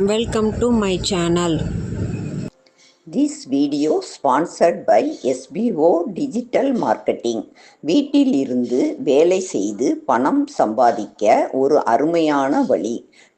Welcome to my channel. This video sponsored by SBO Digital Marketing. வீட்டில் இருந்து வேலை செய்து பணம் சம்பாதிக்க ஒரு அருமையான வழி.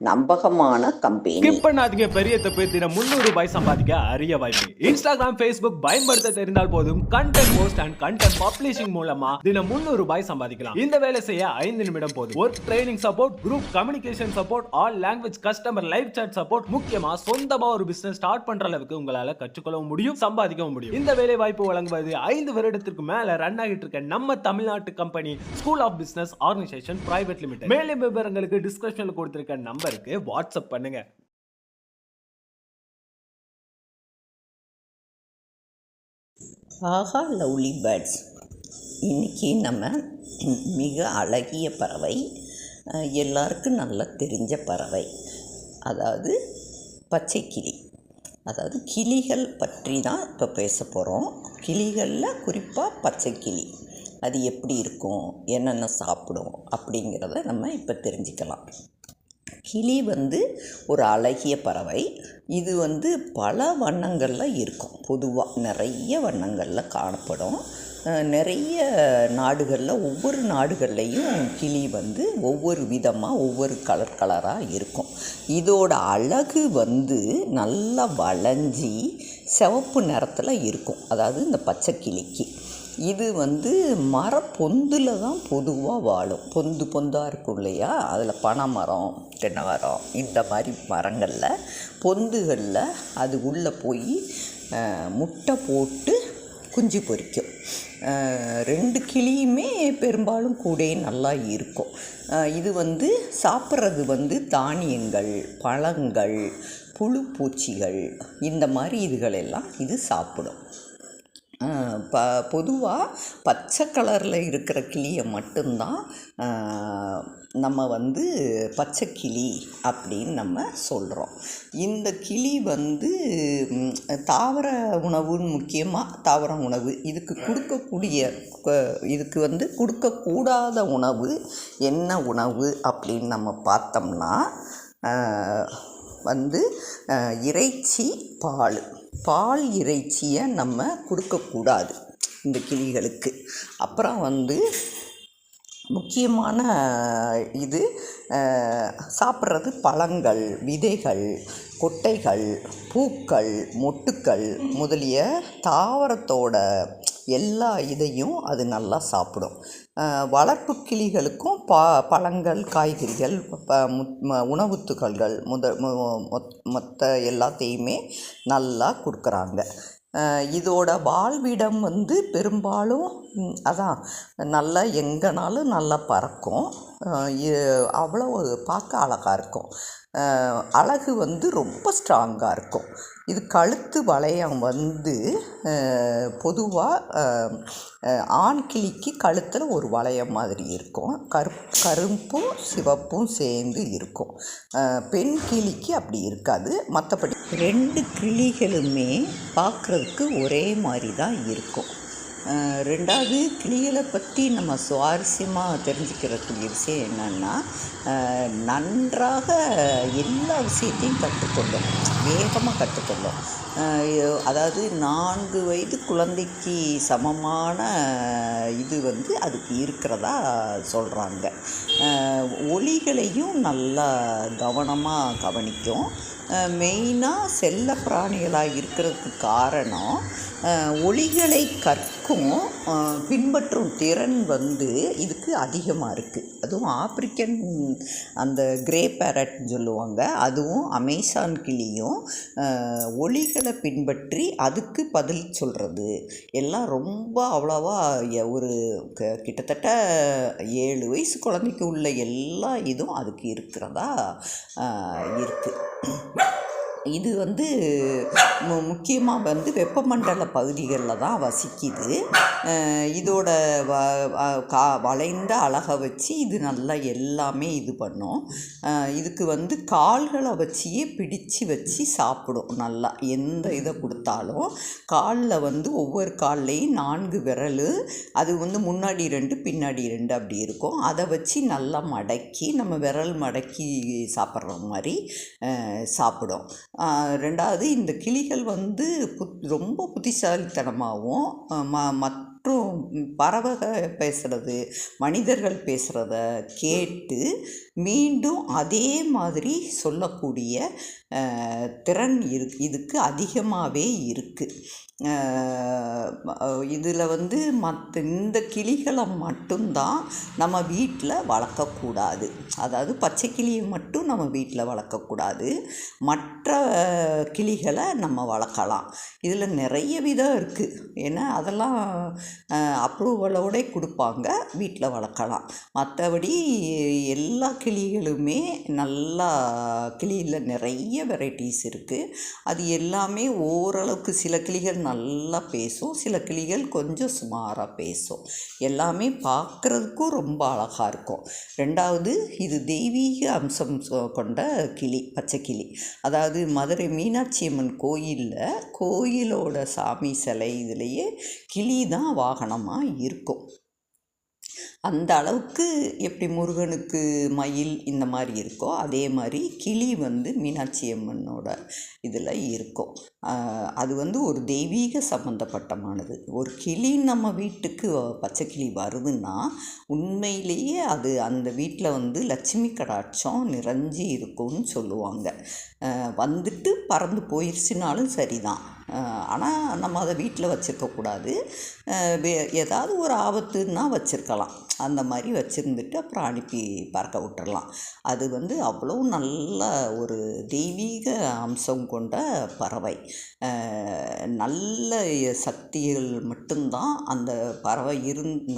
நம்பகமான கம்பெனி. ஸ்கிப் பண்ணாதீங்க, பெரிய தப்பு. தினம் 300 ரூபாய் சம்பாதிக்க அரிய வாய்ப்பு. இன்ஸ்டாகிராம், ஃபேஸ்புக் பயன்படுத்த தெரிந்தால் போதும். Content post and content publishing மூலமா தினம் 300 ரூபாய் சம்பாதிக்கலாம். இந்த வேலை செய்ய 5 நிமிடம் போதும். Work training support, group communication support, all language customer live chat support, முக்கியமா சொந்தமா ஒரு பிசினஸ் ஸ்டார்ட் பண்ற அளவுக்கு உங்களால கற்றுக்கொள்ளவும் முடியும், சம்பாதிக்கவும் முடியும். இந்த வேலை வாய்ப்பு வழங்குவது 5 வருடத்திற்கு மேல ரன் ஆகிட்டு இருக்க நம்ம தமிழ்நாட்டு company school of business organisation private limited. மேலும் விவரங்களுக்கு டிஸ்கிரிப்ஷன்ல கொடுத்திருக்க நம்பருக்கு வாட்ஸ்அப் பண்ணுங்க. ஆஹா லவ்லி பேர்ட்ஸ். இன்றைக்கி நம்ம மிக அழகிய பறவை, எல்லாருக்கும் நல்லா தெரிஞ்ச பறவை, அதாவது பச்சை கிளி. அதாவது கிளிகள் பற்றி தான் இப்போ பேச போகிறோம். கிளிகளில் குறிப்பாக பச்சை கிளி அது எப்படி இருக்கும், என்னென்ன சாப்பிடும் அப்படிங்கிறத நம்ம இப்போ தெரிஞ்சுக்கலாம். கிளி ஒரு அழகிய பறவை. இது பல வண்ணங்களில் இருக்கும். பொதுவாக நிறைய வண்ணங்களில் காணப்படும். நிறைய நாடுகளில், ஒவ்வொரு நாடுகள்லேயும் கிளி ஒவ்வொரு விதமாக ஒவ்வொரு கலராக இருக்கும். இதோட அழகு நல்லா வளைஞ்சி சிவப்பு நிறத்தில் இருக்கும். அதாவது இந்த பச்சை கிளிக்கு இது மரப்பொந்தில் தான் பொதுவாக வாழும். பொந்தாக இருக்கும் இல்லையா, அதில் பனைமரம், தென்னைமரம், இந்த மாதிரி மரங்களில் பொந்துகளில் அது உள்ளே போய் முட்டை போட்டு குஞ்சு பொரிக்கும். 2 கிளியுமே பெரும்பாலும் கூடயே நல்லா இருக்கும். இது சாப்பிட்றது தானியங்கள், பழங்கள், புழு பூச்சிகள், இந்த மாதிரி இதுகளெல்லாம் இது சாப்பிடும். பொதுவாக பச்சை கலரில் இருக்கிற கிளியை மட்டும்தான் நம்ம பச்சை கிளி அப்படின்னு நம்ம சொல்கிறோம். இந்த கிளி தாவர உணவுன்னு, முக்கியமாக தாவர உணவு. இதுக்கு கொடுக்கக்கூடாத உணவு என்ன உணவு அப்படின்னு நம்ம பார்த்தோம்னா இறைச்சி, பால் இறைச்சியை நம்ம கொடுக்கக்கூடாது இந்த கிளிகளுக்கு. அப்புறம் முக்கியமான இது சாப்பிட்றது பழங்கள், விதைகள், கொட்டைகள், பூக்கள், மொட்டுக்கள் முதலிய தாவரத்தோட எல்லா இதையும் அது நல்லா சாப்பிடும். வளர்ப்பு கிளிகளுக்கும் பழங்கள், காய்கறிகள், உணவுத்துகள்கள் மொத்த எல்லாத்தையுமே நல்லா கொடுக்குறாங்க. இதோட வாழ்விடம் பெரும்பாலும் அதான் நல்லா எங்கேனாலும் நல்லா பறக்கும். அவ்வளோ பார்க்க அழகாக இருக்கும். அழகு ரொம்ப ஸ்ட்ராங்காக இருக்கும். இது கழுத்து வளையம் பொதுவாக ஆண் கிளிக்கு கழுத்தில் ஒரு வளையம் மாதிரி இருக்கும். கருப்பும் சிவப்பும் சேர்ந்து இருக்கும். பெண் கிளிக்கு அப்படி இருக்காது. மற்றபடி 2 கிளிகளுமே பார்க்குறதுக்கு ஒரே மாதிரி தான் இருக்கும். 2வது கிளிகளை பற்றி நம்ம சுவாரஸ்யமாக தெரிஞ்சுக்கிறக்கூடிய விஷயம் என்னென்னா, நன்றாக எல்லா விஷயத்தையும் கற்றுக்கொள்ளும், வேகமாக கற்றுக்கொள்ளும். அதாவது 4 வயது குழந்தைக்கு சமமான இது அதுக்கு இருக்கிறதா சொல்கிறாங்க. ஒலிகளையும் நல்லா கவனமாக கவனிக்கும். மெயினாக செல்ல பிராணிகளாக இருக்கிறதுக்கு காரணம், ஒலிகளை கற்கும் பின்பற்றும் திறன் இதுக்கு அதிகமாக இருக்குது. அதுவும் ஆப்பிரிக்கன் அந்த கிரே பேரட்னு சொல்லுவாங்க, அதுவும் அமேசான் கிளியும் ஒலிகளை பின்பற்றி அதுக்கு பதில் சொல்கிறது எல்லாம் ரொம்ப அவ்வளோவா ஒரு கிட்டத்தட்ட 7 வயசு குழந்தைக்கு உள்ள எல்லா இதுவும் அதுக்கு இருக்கிறதா இருக்குது. இது வந்து முக்கியமாக வந்து வெப்பமண்டல பகுதிகளில் தான் வசிக்குது. இதோட வளைந்த அழகை வச்சு இது நல்லா எல்லாமே இது பண்ணும். இதுக்கு வந்து கால்களை வச்சியே பிடிச்சு வச்சு சாப்பிடும். நல்லா எந்த இதை கொடுத்தாலும் காலில் வந்து ஒவ்வொரு கால்லையும் 4 விரல், அது வந்து முன்னாடி 2 பின்னாடி 2 அப்படி இருக்கும். அதை வச்சு நல்லா மடக்கி நம்ம விரல் மடக்கி சாப்பிட்ற மாதிரி சாப்பிடும். ரெண்டாவது, இந்த கிளிகள் வந்து ரொம்ப புத்திசாலித்தனமாகவும் மற்றும் பறவைகள் பேசுகிறது, மனிதர்கள் பேசுகிறத கேட்டு மீண்டும் அதே மாதிரி சொல்லக்கூடிய திறன் இதுக்கு அதிகமாகவே இருக்குது. இதில் வந்து இந்த கிளிகளை மட்டும்தான் நம்ம வீட்டில் வளர்க்கக்கூடாது. அதாவது பச்சை கிளியை மட்டும் நம்ம வீட்டில் வளர்க்கக்கூடாது. மற்ற கிளிகளை நம்ம வளர்க்கலாம். இதில் நிறைய விதம் இருக்குது. ஏன்னா அதெல்லாம் அப்ரூவலோட கொடுப்பாங்க, வீட்டில் வளர்க்கலாம். மற்றபடி எல்லா கிளிகளுமே நல்லா, கிளியில் நிறைய வெரைட்டிஸ் இருக்குது. அது எல்லாமே ஓரளவுக்கு, சில கிளிகள் நல்லா பேசும், சில கிளிகள் கொஞ்சம் சுமாராக பேசும். எல்லாமே பார்க்குறதுக்கும் ரொம்ப அழகாக இருக்கும். ரெண்டாவது, இது தெய்வீக அம்சம் கொண்ட கிளி, பச்சை கிளி. அதாவது மதுரை மீனாட்சி அம்மன் கோயிலோட சாமி சிலை இதுலேயே கிளி தான் வாகனமாக இருக்கும். அந்த அளவுக்கு எப்படி முருகனுக்கு மயில் இந்த மாதிரி இருக்கோ அதே மாதிரி கிளி வந்து மீனாட்சி அம்மனோட இதில் இருக்கும். அது வந்து ஒரு தெய்வீக சம்பந்தப்பட்டமானது. ஒரு கிளி நம்ம வீட்டுக்கு பச்சை கிளி வருதுன்னா உண்மையிலேயே அது அந்த வீட்டில் வந்து லட்சுமி கடாட்சம் நிறைஞ்சி இருக்கும்னு சொல்லுவாங்க. வந்துட்டு பறந்து போயிடுச்சுனாலும் சரிதான். ஆனால் நம்ம அதை வீட்டில் வச்சுருக்கக்கூடாது. ஏதாவது ஒரு ஆபத்துன்னா வச்சுருக்கலாம். அந்த மாதிரி வச்சுருந்துட்டு அப்புறம் அனுப்பி பறக்க விட்டுறலாம். அது வந்து அவ்வளோ நல்ல ஒரு தெய்வீக அம்சம் கொண்ட பறவை. நல்ல சக்திகள் மட்டும்தான் அந்த பறவை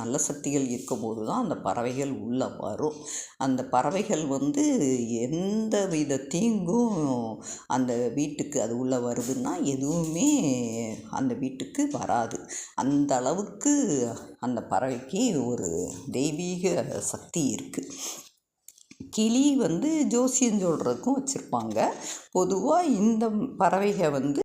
நல்ல சக்திகள் இருக்கும்போது தான் அந்த பறவைகள் உள்ளே வரும். அந்த பறவைகள் வந்து எந்த வித தீங்கும் அந்த வீட்டுக்கு அது உள்ளே வருதுன்னா எதுவுமே அந்த வீட்டுக்கு வராது. அந்த அளவுக்கு அந்த பறவைக்கு ஒரு தெய்வீக சக்தி இருக்குது. கிளி வந்து ஜோசியம் சொல்கிறதுக்கும் வச்சுருப்பாங்க. பொதுவாக இந்த பறவைகள் வந்து